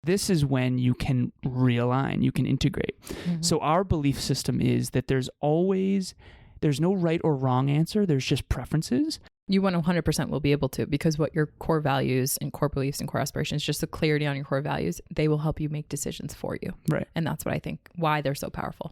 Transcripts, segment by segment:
this is when you can realign, you can integrate. So our belief system is that there's no right or wrong answer. There's just preferences. You 100% will be able to, because what your core values and core beliefs and core aspirations, just the clarity on your core values, they will help you make decisions for you. Right. And that's what I think why they're so powerful.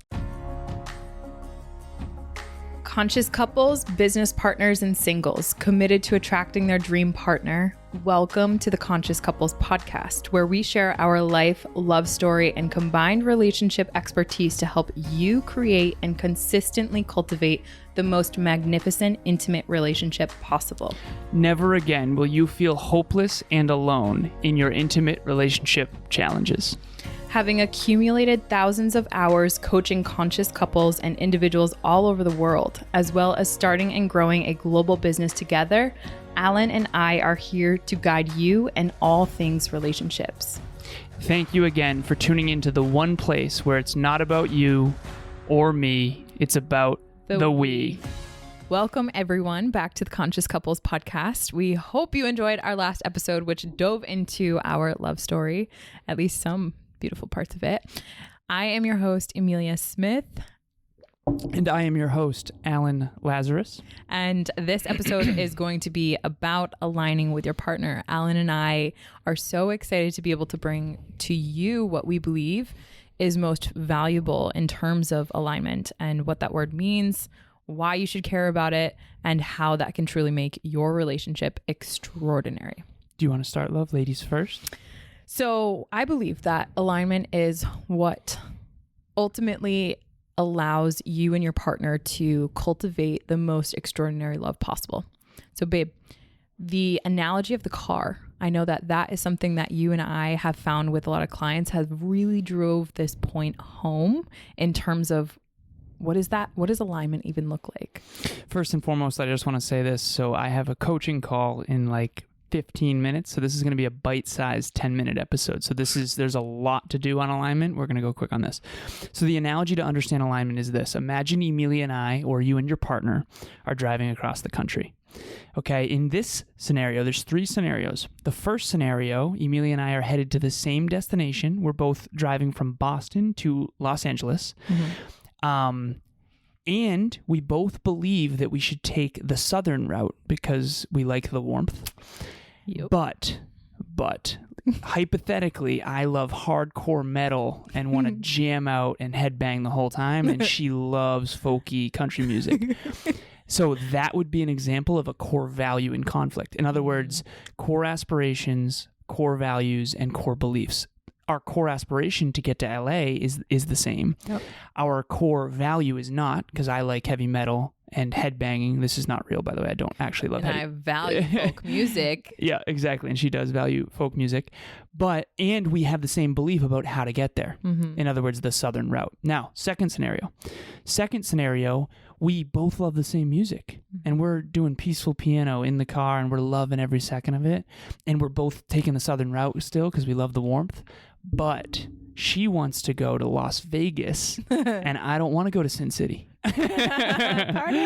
Conscious couples, business partners, and singles committed to attracting their dream partner. Welcome to the Conscious Couples podcast, where we share our life, love story, and combined relationship expertise to help you create and consistently cultivate the most magnificent, intimate relationship possible. Never again will you feel hopeless and alone in your intimate relationship challenges. Having accumulated thousands of hours coaching conscious couples and individuals all over the world, as well as starting and growing a global business together, Alan and I are here to guide you in all things relationships. Thank you again for tuning into the one place where it's not about you or me, it's about the we. Welcome everyone back to the Conscious Couples podcast. We hope you enjoyed our last episode, which dove into our love story, at least some beautiful parts of it. I am your host, Emilia Smith. And I am your host, Alan Lazaros. And this episode is going to be about aligning with your partner. Alan and I are so excited to be able to bring to you what we believe is most valuable in terms of alignment and what that word means, why you should care about it, and how that can truly make your relationship extraordinary. Do you want to start, love? Ladies first. So I believe that alignment is what ultimately allows you and your partner to cultivate the most extraordinary love possible. So babe, the analogy of the car, I know that that is something that you and I have found with a lot of clients has really drove this point home in terms of what is that? What does alignment even look like? First and foremost, I just want to say this. So I have a coaching call in like 15 minutes. So this is going to be a bite-sized 10-minute episode. So there's a lot to do on alignment. We're going to go quick on this. So the analogy to understand alignment is this. Imagine Emilia and I, or you and your partner, are driving across the country. Okay, in this scenario, there's 3 scenarios. The first scenario, Emilia and I are headed to the same destination. We're both driving from Boston to Los Angeles. And we both believe that we should take the southern route because we like the warmth. Yep. But hypothetically, I love hardcore metal and want to jam out and headbang the whole time, and she loves folky country music. So that would be an example of a core value in conflict. In other words, core aspirations, core values, and core beliefs. Our core aspiration to get to LA is the same. Yep. Our core value is not, because I like heavy metal and headbanging. This is not real, by the way. I don't actually love I value folk music. Yeah, exactly. And she does value folk music. And we have the same belief about how to get there. In other words, the southern route. Now, second scenario. We both love the same music. And we're doing peaceful piano in the car, and we're loving every second of it. And we're both taking the southern route still because we love the warmth. But she wants to go to Las Vegas, and I don't want to go to Sin City. Yeah,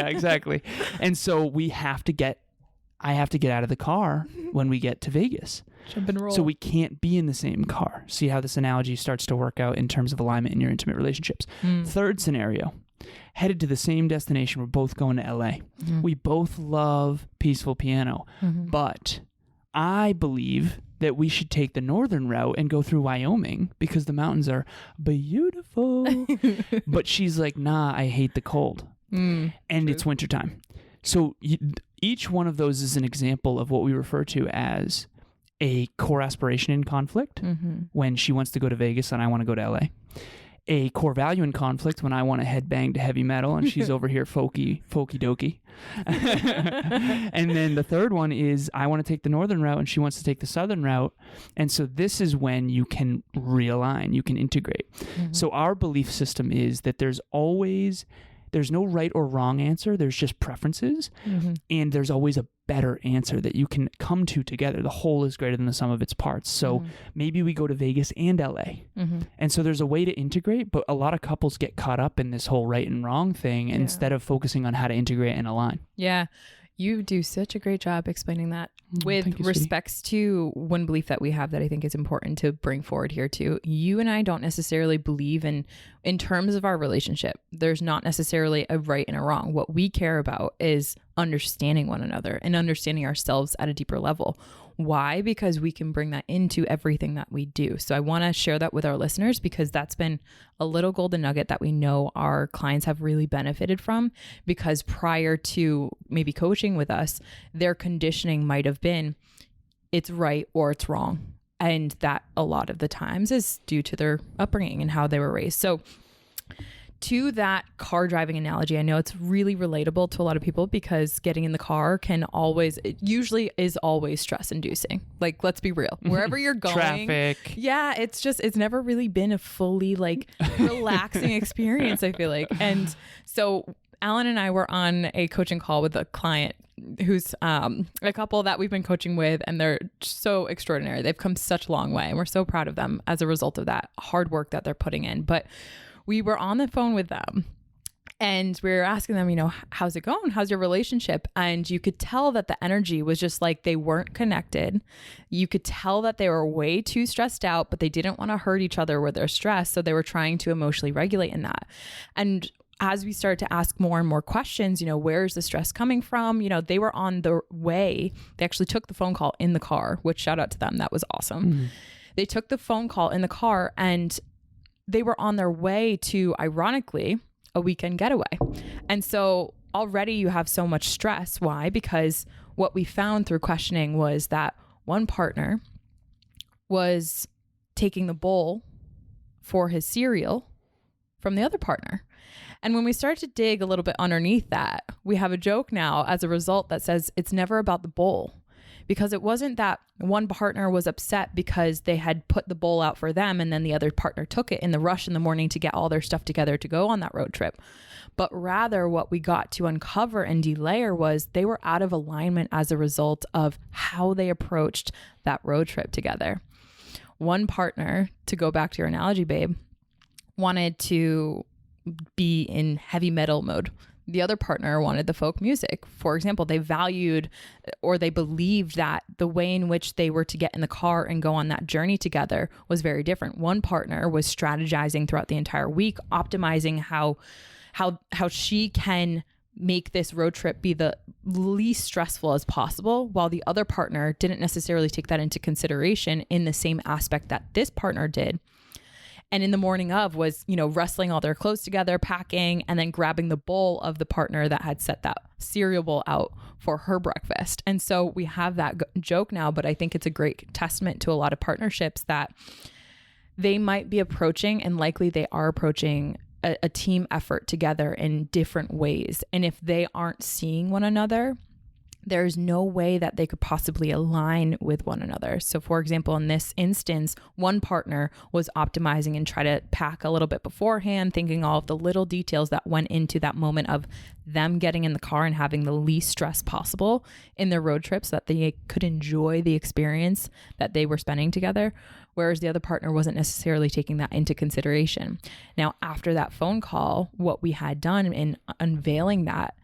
exactly. And so I have to get out of the car when we get to Vegas. Jump and roll. So we can't be in the same car. See how this analogy starts to work out in terms of alignment in your intimate relationships. Third scenario, headed to the same destination. We're both going to LA. We both love peaceful piano, but I believe that we should take the northern route and go through Wyoming because the mountains are beautiful. But she's like, nah, I hate the cold. And it's wintertime. So each one of those is an example of what we refer to as a core aspiration in conflict when she wants to go to Vegas and I want to go to LA. A core value in conflict when I want to headbang to heavy metal and she's over here folky dokey. And then the third one is I want to take the northern route and she wants to take the southern route. And so this is when you can realign, you can integrate. So our belief system is that there's no right or wrong answer. There's just preferences. And there's always a better answer that you can come to together. The whole is greater than the sum of its parts. So maybe we go to Vegas and LA. And so there's a way to integrate, but a lot of couples get caught up in this whole right and wrong thing instead of focusing on how to integrate and align. Yeah. You do such a great job explaining that. With respects to one belief that we have that I think is important to bring forward here too. You and I don't necessarily believe in terms of our relationship, there's not necessarily a right and a wrong. What we care about is understanding one another and understanding ourselves at a deeper level. Why? Because we can bring that into everything that we do. So I want to share that with our listeners because that's been a little golden nugget that we know our clients have really benefited from, because prior to maybe coaching with us, their conditioning might have been it's right or it's wrong. And that a lot of the times is due to their upbringing and how they were raised. So to that car driving analogy, I know it's really relatable to a lot of people because getting in the car it usually is always stress inducing. Like, let's be real, wherever you're going, traffic. Yeah. It's never really been a fully like relaxing experience, I feel like. And so Alan and I were on a coaching call with a client who's a couple that we've been coaching with, and they're so extraordinary. They've come such a long way, and we're so proud of them as a result of that hard work that they're putting in. But we were on the phone with them and we were asking them, how's it going? How's your relationship? And you could tell that the energy was just like they weren't connected. You could tell that they were way too stressed out, but they didn't want to hurt each other with their stress. So they were trying to emotionally regulate in that. And as we started to ask more and more questions, where's the stress coming from? They were on the way. They actually took the phone call in the car, which shout out to them. That was awesome. Mm-hmm. They took the phone call in the car and they were on their way to, ironically, a weekend getaway. And so already you have so much stress. Why? Because what we found through questioning was that one partner was taking the bowl for his cereal from the other partner. And when we start to dig a little bit underneath that, we have a joke now as a result that says it's never about the bowl. Because it wasn't that one partner was upset because they had put the bowl out for them and then the other partner took it in the rush in the morning to get all their stuff together to go on that road trip. But rather what we got to uncover and delayer was they were out of alignment as a result of how they approached that road trip together. One partner, to go back to your analogy, babe, wanted to be in heavy metal mode. The other partner wanted the folk music. For example, they valued or they believed that the way in which they were to get in the car and go on that journey together was very different. One partner was strategizing throughout the entire week, optimizing how she can make this road trip be the least stressful as possible, while the other partner didn't necessarily take that into consideration in the same aspect that this partner did. And in the morning of was, wrestling all their clothes together, packing, and then grabbing the bowl of the partner that had set that cereal bowl out for her breakfast. And so we have that joke now, but I think it's a great testament to a lot of partnerships that they might be approaching, and likely they are approaching a team effort together in different ways. And if they aren't seeing one another, there's no way that they could possibly align with one another. So for example, in this instance, one partner was optimizing and try to pack a little bit beforehand, thinking all of the little details that went into that moment of them getting in the car and having the least stress possible in their road trip so that they could enjoy the experience that they were spending together. Whereas the other partner wasn't necessarily taking that into consideration. Now, after that phone call, what we had done in unveiling that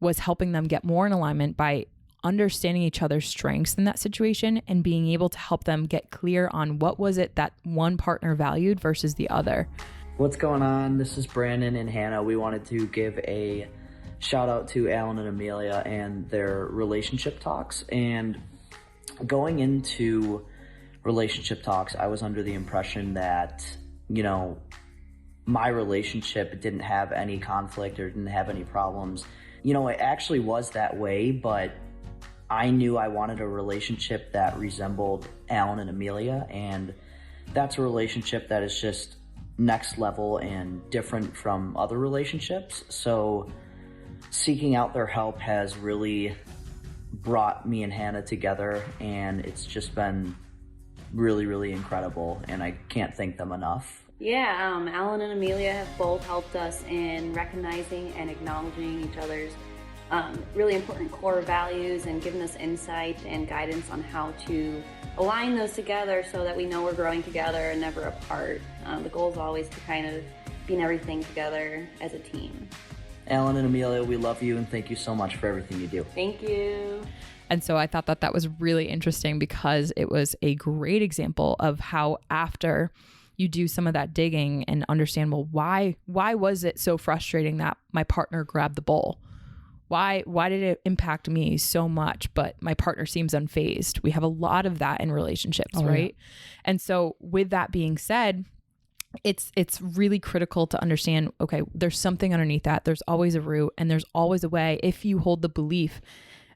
was helping them get more in alignment by understanding each other's strengths in that situation and being able to help them get clear on what was it that one partner valued versus the other. What's going on? This is Branden and Hannah. We wanted to give a shout out to Alan and Emilia and their relationship talks. And going into relationship talks, I was under the impression that, my relationship didn't have any conflict or didn't have any problems. It actually was that way, but I knew I wanted a relationship that resembled Alan and Emilia, and that's a relationship that is just next level and different from other relationships. So seeking out their help has really brought me and Hannah together, and it's just been really, really incredible, and I can't thank them enough. Yeah, Alan and Emilia have both helped us in recognizing and acknowledging each other's really important core values and given us insight and guidance on how to align those together so that we know we're growing together and never apart. The goal is always to kind of be in everything together as a team. Alan and Emilia, we love you and thank you so much for everything you do. Thank you. And so I thought that that was really interesting because it was a great example of how after you do some of that digging and understand, well, why was it so frustrating that my partner grabbed the bowl? Why did it impact me so much, but my partner seems unfazed? We have a lot of that in relationships, right? Yeah. And so with that being said, it's really critical to understand, okay, there's something underneath that. There's always a root and there's always a way. If you hold the belief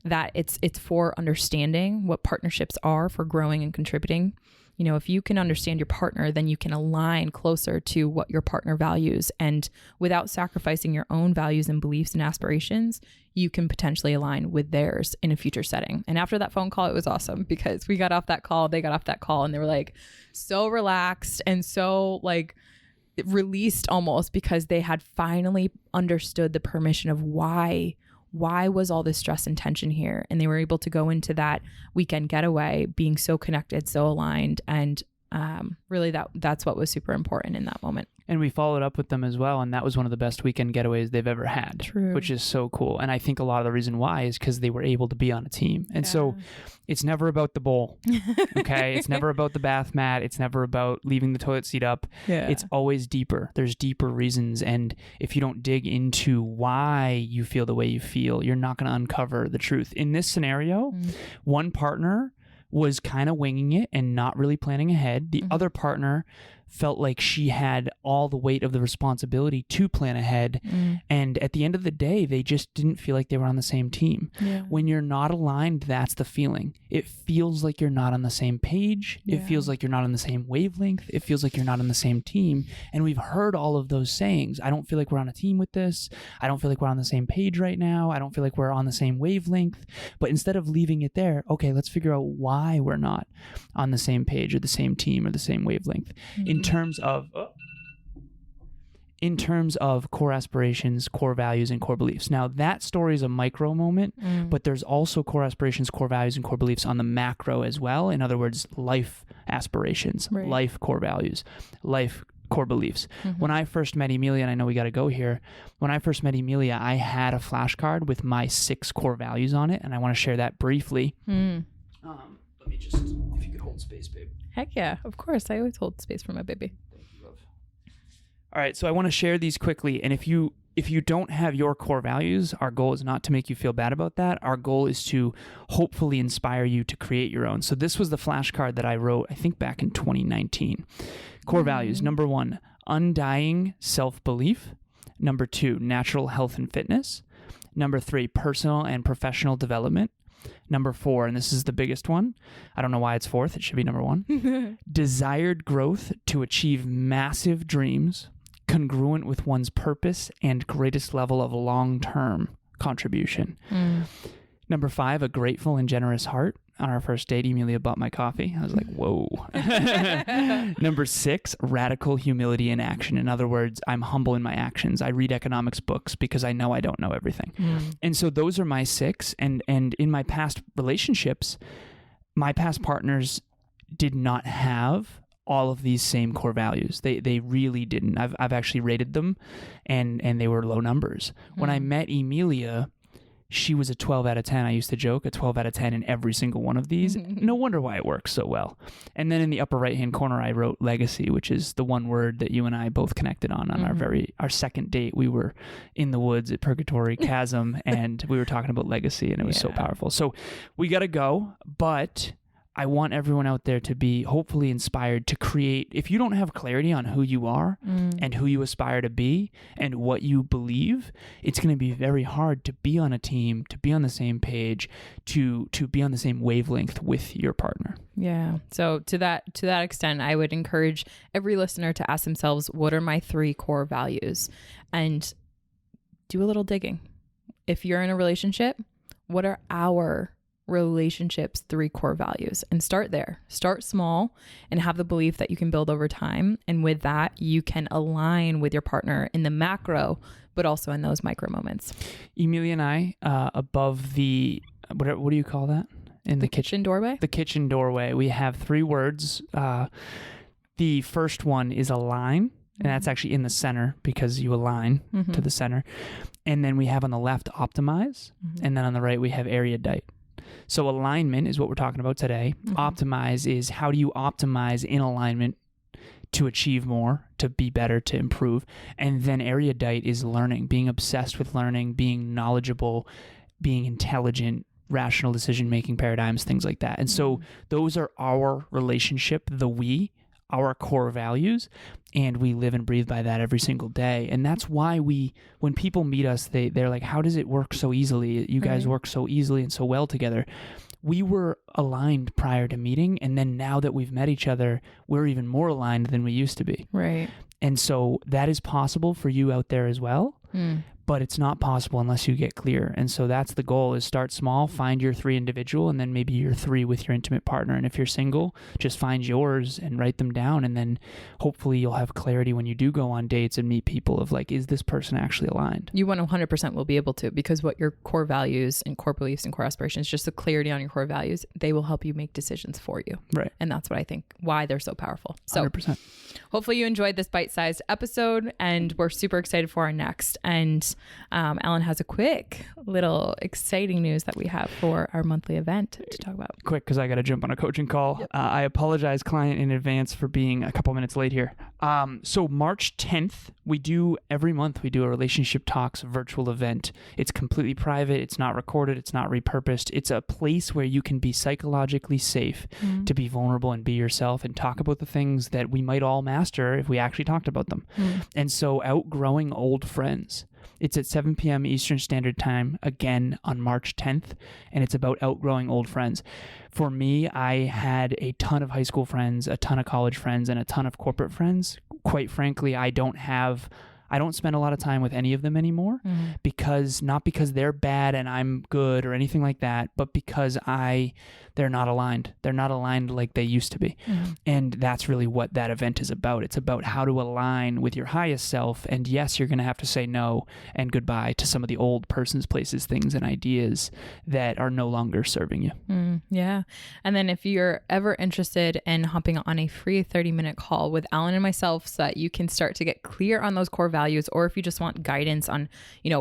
that it's for understanding what partnerships are, for growing and contributing. You know, if you can understand your partner, then you can align closer to what your partner values. And without sacrificing your own values and beliefs and aspirations, you can potentially align with theirs in a future setting. And after that phone call, it was awesome because we got off that call, they got off that call, and they were like so relaxed and so like released almost because they had finally understood the permission of why was all this stress and tension here? And they were able to go into that weekend getaway being so connected, so aligned. And really that's what was super important in that moment. And we followed up with them as well. And that was one of the best weekend getaways they've ever had. True. Which is so cool. And I think a lot of the reason why is because they were able to be on a team. And so it's never about the bowl. Okay. It's never about the bath mat. It's never about leaving the toilet seat up. Yeah. It's always deeper. There's deeper reasons. And if you don't dig into why you feel the way you feel, you're not going to uncover the truth. In this scenario, one partner was kind of winging it and not really planning ahead. The other partner felt like she had all the weight of the responsibility to plan ahead. And at the end of the day, they just didn't feel like they were on the same team. Yeah. When you're not aligned, that's the feeling. It feels like you're not on the same page. Yeah. It feels like you're not on the same wavelength. It feels like you're not on the same team. And we've heard all of those sayings. I don't feel like we're on a team with this. I don't feel like we're on the same page right now. I don't feel like we're on the same wavelength. But instead of leaving it there, okay, let's figure out why we're not on the same page or the same team or the same wavelength. In terms of core aspirations, core values, and core beliefs. Now, that story is a micro moment, but there's also core aspirations, core values, and core beliefs on the macro as well. In other words, life aspirations, life core values, life core beliefs. When I first met Emilia, and I know we got to go here, when I first met Emilia, I had a flashcard with my 6 core values on it, and I want to share that briefly. Let me just, if you could hold space, babe. Heck yeah, of course. I always hold space for my baby. Thank you, love. All right, so I want to share these quickly. And if you don't have your core values, our goal is not to make you feel bad about that. Our goal is to hopefully inspire you to create your own. So this was the flashcard that I wrote, I think back in 2019. Core values. Number 1, undying self-belief. Number 2, natural health and fitness. Number 3, personal and professional development. Number 4, and this is the biggest one. I don't know why it's 4th. It should be number 1. Desired growth to achieve massive dreams, congruent with one's purpose and greatest level of long-term contribution. Number 5, a grateful and generous heart. On our first date, Emilia bought my coffee. I was like, whoa. Number 6, radical humility in action. In other words, I'm humble in my actions. I read economics books because I know I don't know everything. And so those are my 6. And in my past relationships, my past partners did not have all of these same core values. They really didn't. I've actually rated them and they were low numbers. When I met Emilia, she was a 12 out of 10. I used to joke, a 12 out of 10 in every single one of these. No wonder why it works so well. And then in the upper right-hand corner, I wrote legacy, which is the one word that you and I both connected on our second date. We were in the woods at Purgatory Chasm, and we were talking about legacy, and it was so powerful. So we got to go, but I want everyone out there to be hopefully inspired to create. If you don't have clarity on who you are and who you aspire to be and what you believe, it's going to be very hard to be on a team, to be on the same page, to be on the same wavelength with your partner. Yeah. So to that extent, I would encourage every listener to ask themselves, what are my 3 core values? And do a little digging. If you're in a relationship, what are our relationships 3 core values? And start there. Start small and have the belief that you can build over time. And with that, you can align with your partner in the macro, but also in those micro moments. Emilia and I, above the, what do you call that? In the kitchen doorway? The kitchen doorway. We have 3 words. The first one is align. And that's actually in the center because you align to the center. And then we have on the left optimize. And then on the right, we have erudite. So alignment is what we're talking about today. Optimize is how do you optimize in alignment to achieve more, to be better, to improve. And then erudite is learning, being obsessed with learning, being knowledgeable, being intelligent, rational decision-making paradigms, things like that. And so those are our relationship, our core values, and we live and breathe by that every single day. And that's why when people meet us, they're like, how does it work so easily? You guys work so easily and so well together. We were aligned prior to meeting, and then now that we've met each other, we're even more aligned than we used to be. Right. And so that is possible for you out there as well. But it's not possible unless you get clear. And so that's the goal, is start small, find your 3 individual, and then maybe your 3 with your intimate partner. And if you're single, just find yours and write them down. And then hopefully you'll have clarity when you do go on dates and meet people of like, is this person actually aligned? You 100% will be able to, because what your core values and core beliefs and core aspirations, just the clarity on your core values, they will help you make decisions for you. Right. And that's what I think why they're so powerful. So 100%. Hopefully you enjoyed this bite-sized episode, and we're super excited for our next. And Alan has a quick little exciting news that we have for our monthly event to talk about. Quick, because I got to jump on a coaching call. Yep. I apologize, client, in advance for being a couple minutes late here. So March 10th, every month we do a Relationship Talks virtual event. It's completely private. It's not recorded. It's not repurposed. It's a place where you can be psychologically safe to be vulnerable and be yourself and talk about the things that we might all master if we actually talked about them. And so outgrowing old friends. It's at 7 p.m. Eastern Standard Time, again on March 10th, and it's about outgrowing old friends. For me, I had a ton of high school friends, a ton of college friends, and a ton of corporate friends. Quite frankly, I don't spend a lot of time with any of them anymore, not because they're bad and I'm good or anything like that, but because they're not aligned. They're not aligned like they used to be. And that's really what that event is about. It's about how to align with your highest self. And yes, you're going to have to say no and goodbye to some of the old persons, places, things, and ideas that are no longer serving you. Yeah. And then if you're ever interested in hopping on a free 30-minute call with Alan and myself so that you can start to get clear on those core values, or if you just want guidance on,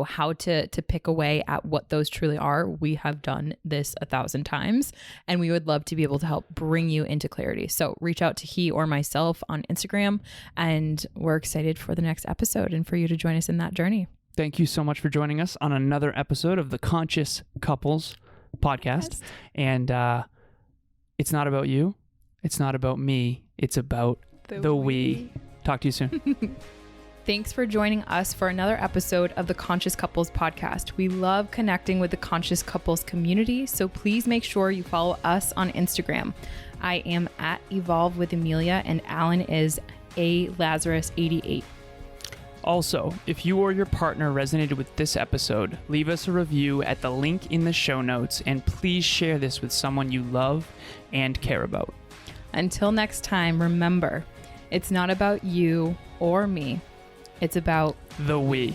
how to pick away at what those truly are, we have done this 1,000 times. And we would love to be able to help bring you into clarity. So reach out to he or myself on Instagram, and we're excited for the next episode and for you to join us in that journey. Thank you so much for joining us on another episode of the Conscious Couples podcast. Yes. And it's not about you. It's not about me. It's about the we. Talk to you soon. Thanks for joining us for another episode of the Conscious Couples podcast. We love connecting with the Conscious Couples community, so please make sure you follow us on Instagram. I am at Evolve with Emilia, and Alan is Lazaros88. Also, if you or your partner resonated with this episode, leave us a review at the link in the show notes, and please share this with someone you love and care about. Until next time, remember, it's not about you or me. It's about the we.